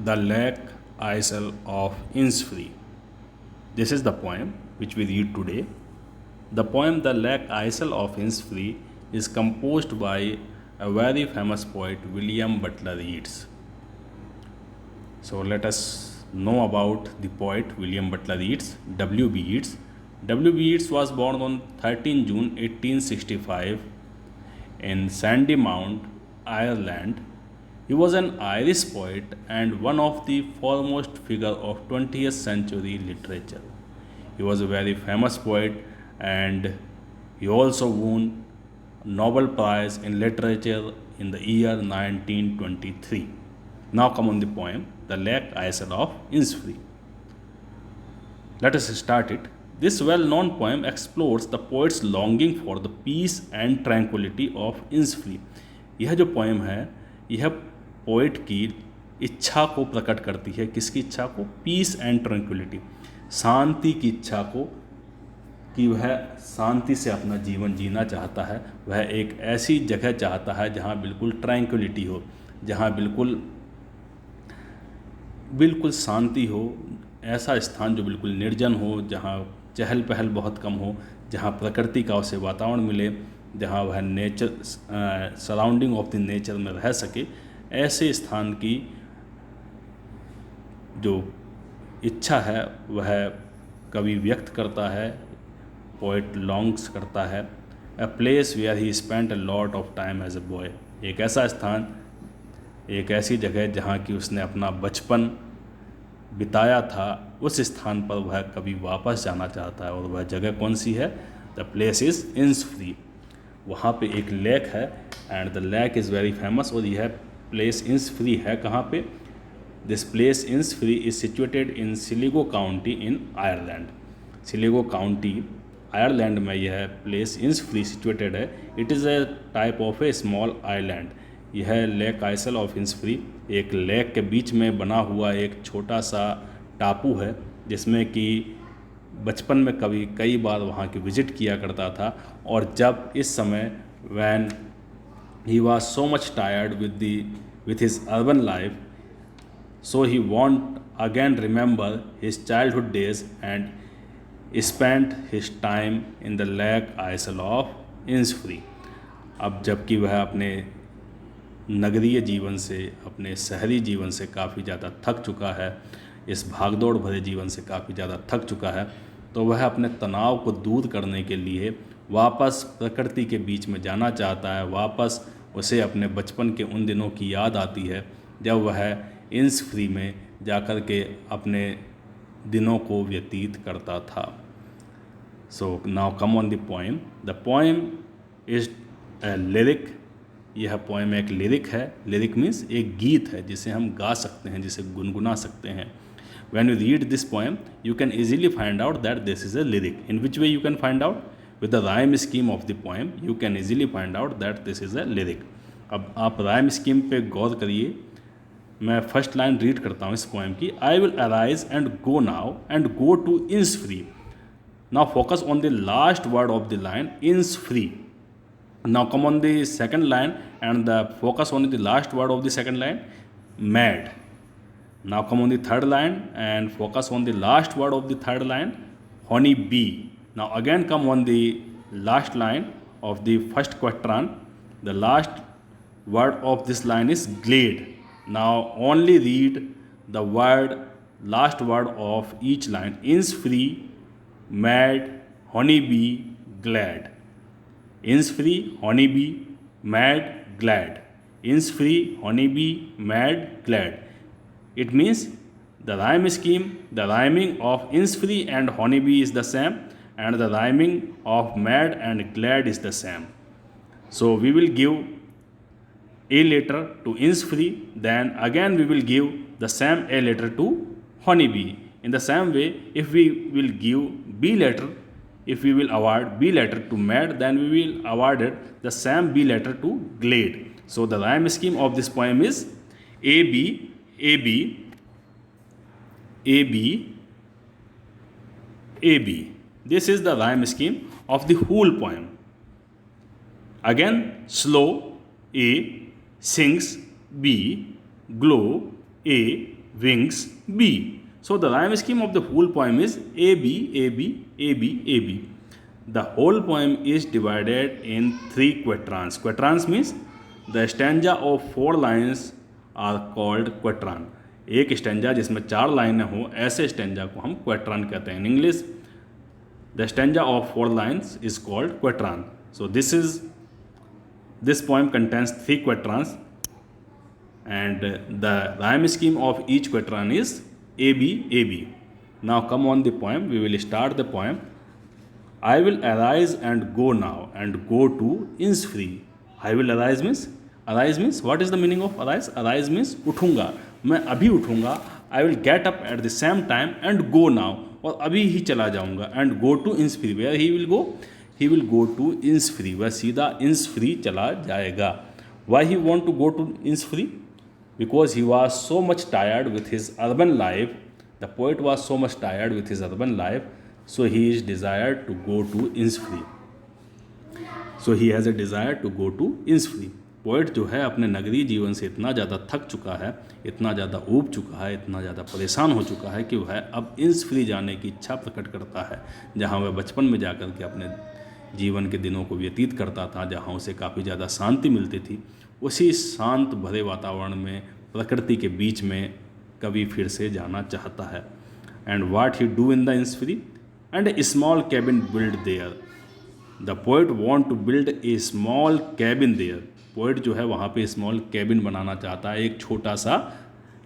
The Lake Isle of Innisfree. This is the poem which we read today. The poem The Lake Isle of Innisfree is composed by a very famous poet William Butler Yeats. So let us know about the poet William Butler Yeats, W.B. Yeats. W.B. Yeats was born on 13 June 1865 in Sandymount, Ireland. He was an Irish poet and one of the foremost figures of 20th century literature. He was a very famous poet and he also won Nobel Prize in Literature in the year 1923. Now come on the poem, The Lake Isle of Innisfree. Let us start it. This well known poem explores the poet's longing for the peace and tranquility of Innisfree. यह जो poem है यह poet की इच्छा को प्रकट करती है। किसकी इच्छा को? पीस एंड ट्रैंक्विलिटी, शांति की इच्छा को, कि वह शांति से अपना जीवन जीना चाहता है। वह एक ऐसी जगह चाहता है जहाँ बिल्कुल ट्रैंक्विलिटी हो, जहाँ बिल्कुल शांति हो, ऐसा स्थान जो बिल्कुल निर्जन हो, जहाँ चहल पहल बहुत कम हो, जहाँ प्रकृति का उसे वातावरण मिले, जहाँ वह nature surrounding of the nature में रह सके। ऐसे स्थान की जो इच्छा है वह कवि व्यक्त करता है, पोएट लॉन्ग्स करता है। A place where he spent a lot of time as a boy. एक ऐसा स्थान, एक ऐसी जगह जहाँ की उसने अपना बचपन बिताया था, उस स्थान पर वह कभी वापस जाना चाहता है। और वह जगह कौन सी है? The place is Innisfree. वहाँ पे एक लेक है and the lake is very famous. और यह प्लेस इन्निसफ्री है कहाँ पे? This place Innisfree is situated in Sligo county in Ireland. Sligo county Ireland में यह प्लेस इन्निसफ्री सिचुएटेड है। It is a type of a small island. यह lake isle of Innisfree एक लेक के बीच में बना हुआ एक छोटा सा टापू है, जिसमें कि बचपन में कभी कई बार वहाँ की विज़िट किया करता था। और जब इस समय when he was so much tired with his urban life, so he want again remember his childhood days and spent his time in the lake isle of Innisfree. अब जबकि वह अपने नगरीय जीवन से, अपने शहरी जीवन से काफ़ी ज़्यादा थक चुका है, इस भागदौड़ भरे जीवन से काफ़ी ज़्यादा थक चुका है, तो वह अपने तनाव को दूर करने के लिए वापस प्रकृति के बीच में जाना चाहता है। वापस उसे अपने बचपन के उन दिनों की याद आती है जब वह इन्निसफ्री में जाकर के अपने दिनों को व्यतीत करता था। So now come on the poem. The poem is a lyric. यह पोएम एक लिरिक है। लिरिक मीन्स एक गीत है जिसे हम गा सकते हैं, जिसे गुनगुना सकते हैं। When you read this poem, you can easily find out that this is a lyric. In which way you can find out? With the rhyme scheme of the poem, you can easily find out that this is a lyric. अब आप rhyme scheme पे गौर करिए। मैं first line read करता हूँ इस poem की। I will arise and go now and go to Innisfree. Now focus on the last word of the line, Innisfree. Now come on the second line and the focus on the last word of the second line, mad. Now come on the third line and focus on the last word of the third line, honey bee. Now again come on the last line of the first quatrain. The last word of this line is glade. Now only read the last word of each line, Innisfree, mad, honeybee, glad. Innisfree, honeybee, mad, glad. Innisfree, honeybee, mad, glad. It means the rhyme scheme, the rhyming of Innisfree and honeybee is the same, and the rhyming of mad and glad is the same. So we will give A letter to Innisfree, then again we will give the same A letter to honeybee. In the same way, if we will give B letter, if we will award B letter to mad, then we will award it the same B letter to glade. So the rhyme scheme of this poem is A B A B A B A B. This is the rhyme scheme of the whole poem. Again, slow A, sings B, glow A, wings B. So the rhyme scheme of the whole poem is A B A B A B A B. The whole poem is divided in 3 quatrains. Quatrains means the stanza of 4 lines are called quatran. एक stanza जिसमें 4 लाइनें हो, ऐसे stanza को हम क्वेट्रान कहते हैं. In English the stanza of 4 lines is called quatran. So this poem contains 3 quatrains, and the rhyme scheme of each quatran is A B A B. Now come on the poem. We will start the poem. I will arise and go now and go to Innisfree. I will arise means what is the meaning of arise? Arise means उठूंगा, मैं अभी उठूंगा. I will get up at the same time and go now, और अभी ही चला जाऊंगा. And go to Innisfree. Where he will go? He will go to Innisfree. वह सीधा Innisfree चला जाएगा. Why he want to go to Innisfree? Because he was so much tired with his urban life. The poet was so much tired with his urban life, so he is desired to go to Innisfree. So he has a desire to go to Innisfree. Poet जो है अपने नगरीय जीवन से इतना ज़्यादा थक चुका है, इतना ज़्यादा ऊब चुका है, इतना ज़्यादा परेशान हो चुका है कि वह अब Innisfree जाने की इच्छा प्रकट करता है, जहाँ वह बचपन में जाकर के अपने जीवन के दिनों को व्यतीत करता था, जहाँ उसे काफ़ी ज़्यादा शांति मिलती थी. उसी शांत भरे वातावरण में, प्रकृति के बीच में कवि फिर से जाना चाहता है. And what he do in the Innisfree? And a small cabin built there. The poet want to build a small cabin there. Poet जो है वहाँ पे स्मॉल कैबिन बनाना चाहता है, एक छोटा सा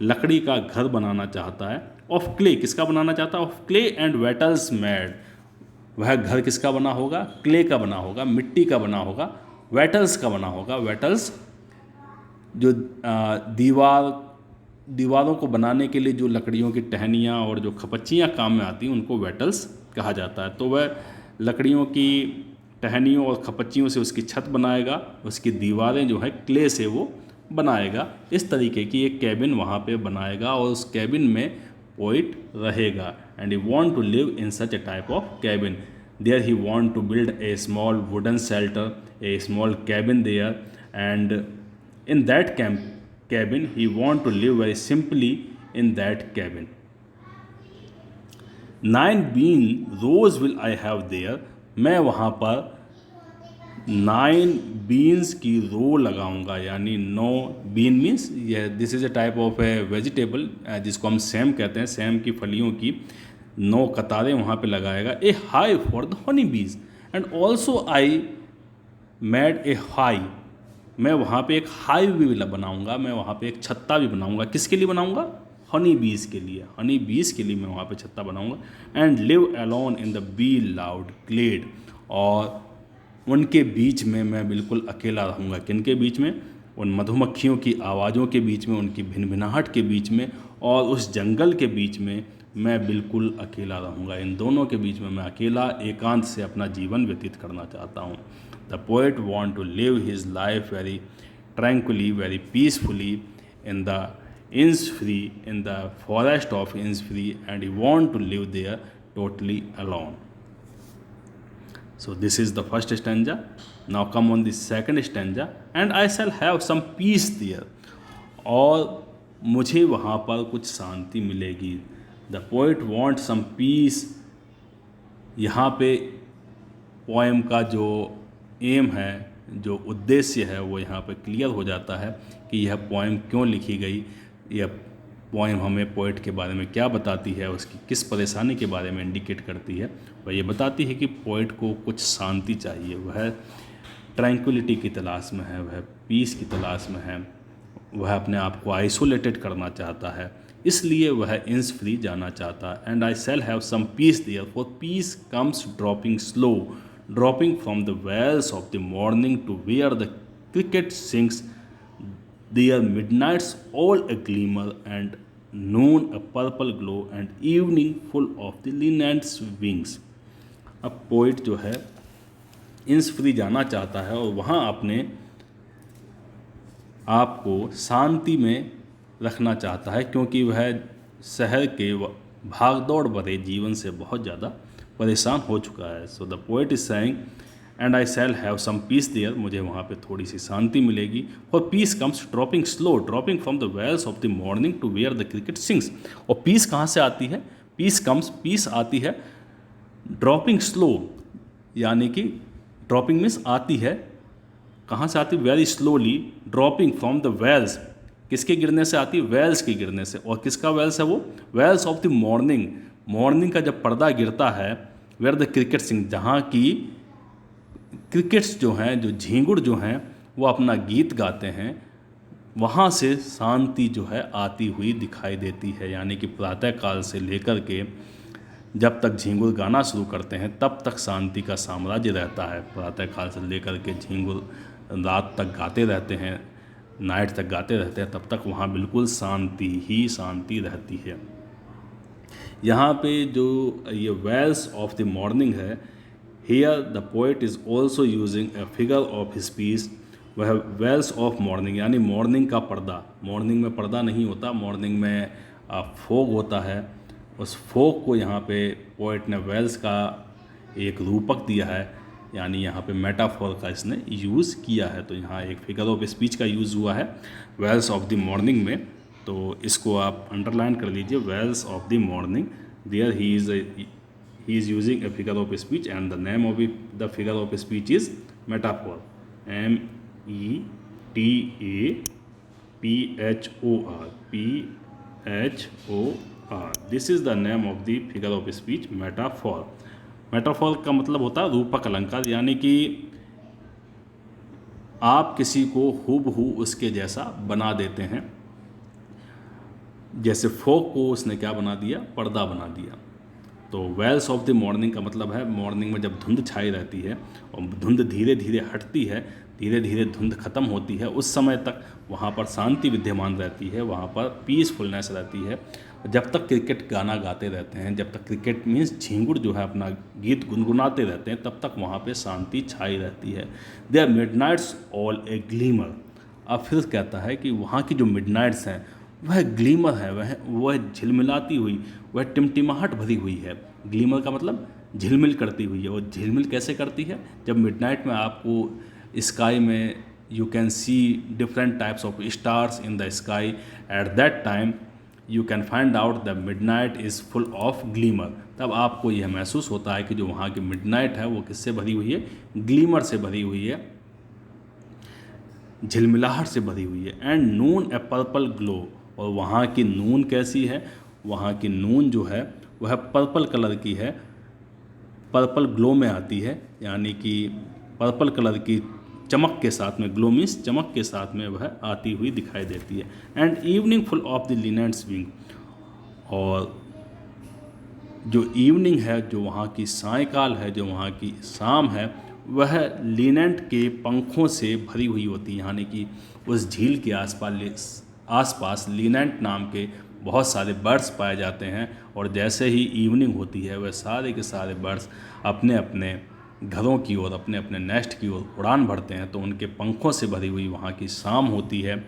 लकड़ी का घर बनाना चाहता है. ऑफ क्ले, किसका बनाना चाहता है? Of clay and wattles made. वह घर किसका बना होगा? क्ले का बना होगा, मिट्टी का बना होगा, वेटल्स का बना होगा. वेटल्स जो दीवारों को बनाने के लिए जो लकड़ियों की टहनियाँ और जो खपच्चियाँ काम में आती हैं, उनको वेटल्स कहा जाता है. तो वह लकड़ियों की टहनियों और खपच्चियों से उसकी छत बनाएगा, उसकी दीवारें जो है क्ले से वो बनाएगा. इस तरीके की एक कैबिन वहाँ पे बनाएगा और उस कैबिन में पोइट रहेगा. And he want to live in such a type of cabin. There he want to build a small wooden shelter, a small cabin there, and in that cabin he want to live very simply in that cabin. 9 bean rows will I have there. मैं वहाँ पर 9 beans की रो लगाऊंगा, यानी 9 bean means this is a type of a vegetable जिसको हम same कहते हैं. सेम की फलियों की 9 कतारें वहाँ पे लगाएगा. ए हाई फॉर द हनी बीज and also I made a high. मैं वहाँ पे एक हाई भी बनाऊंगा, मैं वहाँ पे एक छत्ता भी बनाऊंगा. किसके लिए बनाऊंगा? हनी बीज के लिए. हनी बीज के लिए मैं वहाँ पे छत्ता बनाऊंगा. And live alone in the bee loud glade. और उनके बीच में मैं बिल्कुल अकेला रहूँगा. किनके बीच में? उन मधुमक्खियों की आवाज़ों के बीच में, उनकी भिनभिनाहट के बीच में, और उस जंगल के बीच में मैं बिल्कुल अकेला रहूँगा. इन दोनों के बीच में मैं अकेला एकांत से अपना जीवन व्यतीत करना चाहता हूँ. The poet want to live his life very tranquilly, very peacefully in the Innisfree, in the forest of Innisfree, and he want to live there totally alone. So this is the first stanza. Now come on the second stanza. And I shall have some peace there. और मुझे वहाँ पर कुछ शांति मिलेगी. The poet want some peace. यहाँ पे poem का जो एम है, जो उद्देश्य है, वो यहाँ पर क्लियर हो जाता है कि यह पोएम क्यों लिखी गई. यह पोएम हमें पोइट के बारे में क्या बताती है, उसकी किस परेशानी के बारे में इंडिकेट करती है. वह ये बताती है कि पोइट को कुछ शांति चाहिए. वह ट्रैंक्विलिटी की तलाश में है, वह पीस की तलाश में है, वह अपने आप को आइसोलेटेड करना चाहता है, इसलिए वह Innisfree जाना चाहता है. And I shall have some peace there, for peace comes dropping slow, dropping from the wells of the morning to where the cricket sings their midnights all a glimmer, and noon a purple glow, and evening full of the linnet's wings. अब poet जो है Innisfree जाना चाहता है और वहाँ अपने आप को शांति में रखना चाहता है, क्योंकि वह शहर के भागदौड़ भरे जीवन से बहुत ज़्यादा परेशान हो चुका है. So the poet is saying and I shall have some peace there, मुझे वहाँ पे थोड़ी सी शांति मिलेगी। For peace comes dropping slow, dropping from the veils of the morning to where the cricket sings. और पीस कहाँ से आती है? पीस आती है ड्रॉपिंग स्लो, यानी कि ड्रॉपिंग मीन्स आती है, कहाँ से आती है? Very slowly, dropping from the veils, किसके गिरने से आती है? वेल्स के गिरने से। और किसका वेल्स है वो? Veils of the morning, morning का जब पर्दा गिरता है, वेयर द क्रिकेट सिंग, जहाँ की क्रिकेट्स जो हैं, जो झींगुर जो हैं वो अपना गीत गाते हैं, वहाँ से शांति जो है आती हुई दिखाई देती है। यानी कि प्रातःकाल से लेकर के जब तक झींगुर गाना शुरू करते हैं तब तक शांति का साम्राज्य रहता है। प्रातःकाल से लेकर के झींगुर रात तक गाते रहते हैं, नाइट तक गाते रहते हैं, तब तक वहाँ बिल्कुल शांति ही शांति रहती है। यहाँ पे जो ये वेल्स ऑफ द मॉर्निंग है, here the poet is also using a figure of his peace, वह वेल्स ऑफ मॉर्निंग, यानी मॉर्निंग का पर्दा। मॉर्निंग में पर्दा नहीं होता, मॉर्निंग में फोग होता है। उस फोग को यहाँ पे पोइट ने वेल्स का एक रूपक दिया है, यानी यहाँ पे मेटाफोर का इसने यूज़ किया है। तो यहाँ एक फिगर ऑफ स्पीच का यूज़ हुआ है वेल्स ऑफ द मॉर्निंग में, तो इसको आप अंडरलाइन कर लीजिए, veils of the morning. There he is using a figure of speech and the name of the figure of speech is metaphor, metaphor, this is the name of the figure of speech, metaphor। Metaphor का मतलब होता है रूपक अलंकार, यानी कि आप किसी को हूबहू उसके जैसा बना देते हैं। जैसे फोक को उसने क्या बना दिया? पर्दा बना दिया। तो वेल्स ऑफ द मॉर्निंग का मतलब है मॉर्निंग में जब धुंध छाई रहती है और धुंध धीरे धीरे हटती है, धीरे धीरे धुंध खत्म होती है, उस समय तक वहाँ पर शांति विद्यमान रहती है, वहाँ पर पीसफुलनेस रहती है। जब तक क्रिकेट गाना गाते रहते हैं, जब तक क्रिकेट मीन्स झींगुर जो है अपना गीत गुनगुनाते रहते हैं, तब तक वहाँ पे शांति छाई रहती है। There Midnights all A glimmer. अब फिर कहता है कि वहाँ की जो मिडनाइट्स हैं वह ग्लीमर है, वह झिलमिलाती हुई, वह टिमटिमाहट भरी हुई है। ग्लीमर का मतलब झिलमिल करती हुई है। और झिलमिल कैसे करती है? जब मिडनाइट में आपको स्काई में you can see different types of stars in the sky, at that time you can find out the midnight is full of glimmer. तब आपको यह महसूस होता है कि जो वहाँ की मिडनाइट है वो किससे भरी हुई है? ग्लीमर से भरी हुई है, झिलमिलाहट से भरी हुई है। And Noon A purple glow, और वहाँ की नून कैसी है? वहाँ की नून जो है वह पर्पल कलर की है, पर्पल ग्लो में आती है, यानी कि पर्पल कलर की चमक के साथ में, ग्लो मीन्स चमक के साथ में वह आती हुई दिखाई देती है। And evening full of the linnet's स्विंग, और जो इवनिंग है, जो वहाँ की सायंकाल है, जो वहाँ की शाम है, वह लिनेंट के पंखों से भरी हुई होती है। यानी कि उस झील के आसपास लिनेंट नाम के बहुत सारे बर्ड्स पाए जाते हैं, और जैसे ही इवनिंग होती है वह सारे के सारे बर्ड्स अपने अपने घरों की ओर, अपने अपने नेस्ट की ओर उड़ान भरते हैं। तो उनके पंखों से भरी हुई वहाँ की शाम होती है,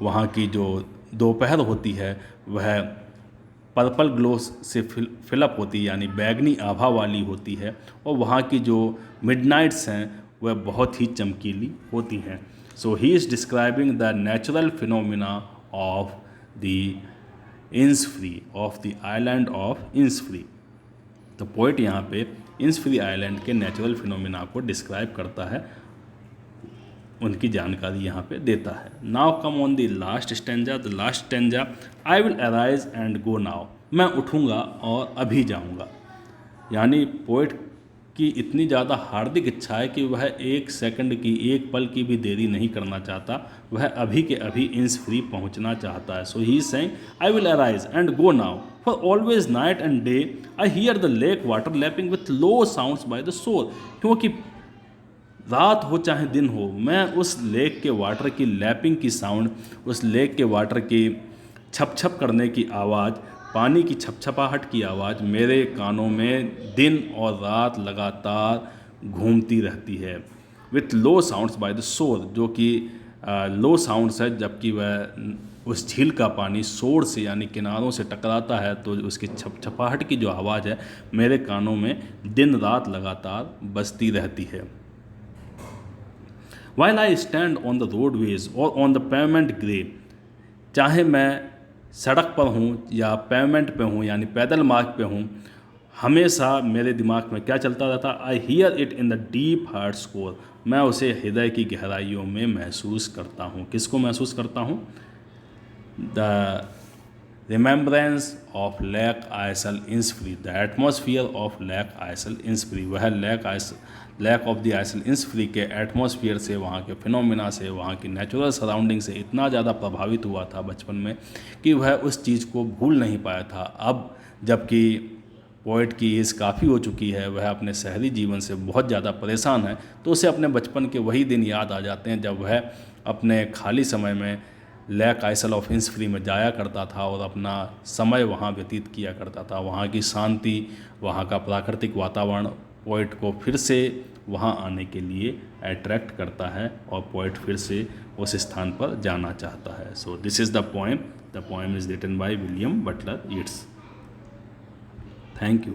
वहाँ की जो दोपहर होती है वह पर्पल ग्लो से फिलअप होती है, यानी बैगनी आभा वाली होती है। और वहाँ की जो मिडनाइट्स हैं वह बहुत ही चमकीली होती हैं। So he is describing the natural phenomena of the Innisfree, of the island of Innisfree. तो पोइट यहाँ पे इंसफ्री आइलैंड के नेचुरल फिनोमिना को डिस्क्राइब करता है, उनकी जानकारी यहाँ पे देता है। Now come on the last stanza, the last stanza, I will arise and go now, मैं उठूँगा और अभी जाऊँगा। यानी पोइट की इतनी ज़्यादा हार्दिक इच्छा है कि वह एक सेकंड की, एक पल की भी देरी नहीं करना चाहता, वह अभी के अभी इंसफ्री पहुंचना चाहता है। So he is saying I will arise and go now, for always night and day I hear the lake water lapping with low sounds by the shore. क्योंकि रात हो चाहे दिन हो, मैं उस लेक के वाटर की लैपिंग की साउंड, उस लेक के वाटर की छप छप करने की आवाज़, पानी की छपछपाहट की आवाज़ मेरे कानों में दिन और रात लगातार घूमती रहती है। With low sounds by the शोर, जो कि लो साउंड्स है, जबकि वह उस झील का पानी शोर से यानी किनारों से टकराता है, तो उसकी छपछपाहट की जो आवाज़ है मेरे कानों में दिन रात लगातार बजती रहती है। While I stand on the roadways और ऑन द पेवमेंट ग्रे, चाहे मैं सड़क पर हूँ या पेवमेंट पे हूँ यानी पैदल मार्ग पे हूँ, हमेशा मेरे दिमाग में क्या चलता रहता, I hear it in the deep heart score, मैं उसे हृदय की गहराइयों में महसूस करता हूँ। किसको महसूस करता हूँ? The remembrance of lake isle Innisfree, the atmosphere of lake isle Innisfree, वह lake of the isle Innisfree के एटमोसफियर से, वहाँ के फिनोमिना से, वहाँ की नेचुरल सराउंडिंग से इतना ज़्यादा प्रभावित हुआ था बचपन में कि वह उस चीज़ को भूल नहीं पाया था। अब जबकि पोइट की एज काफ़ी हो चुकी है, वह अपने शहरी जीवन से बहुत ज़्यादा परेशान है, तो उसे अपने बचपन के वही दिन याद आ जाते हैं जब वह अपने खाली समय में लेक आइसल ऑफ इंसफ्री में जाया करता था और अपना समय वहाँ व्यतीत किया करता था। वहाँ की शांति, वहाँ का प्राकृतिक वातावरण पोइट को फिर से वहाँ आने के लिए अट्रैक्ट करता है और पोइट फिर से उस स्थान पर जाना चाहता है। So this is the poem is written by William Butler Yeats. Thank you.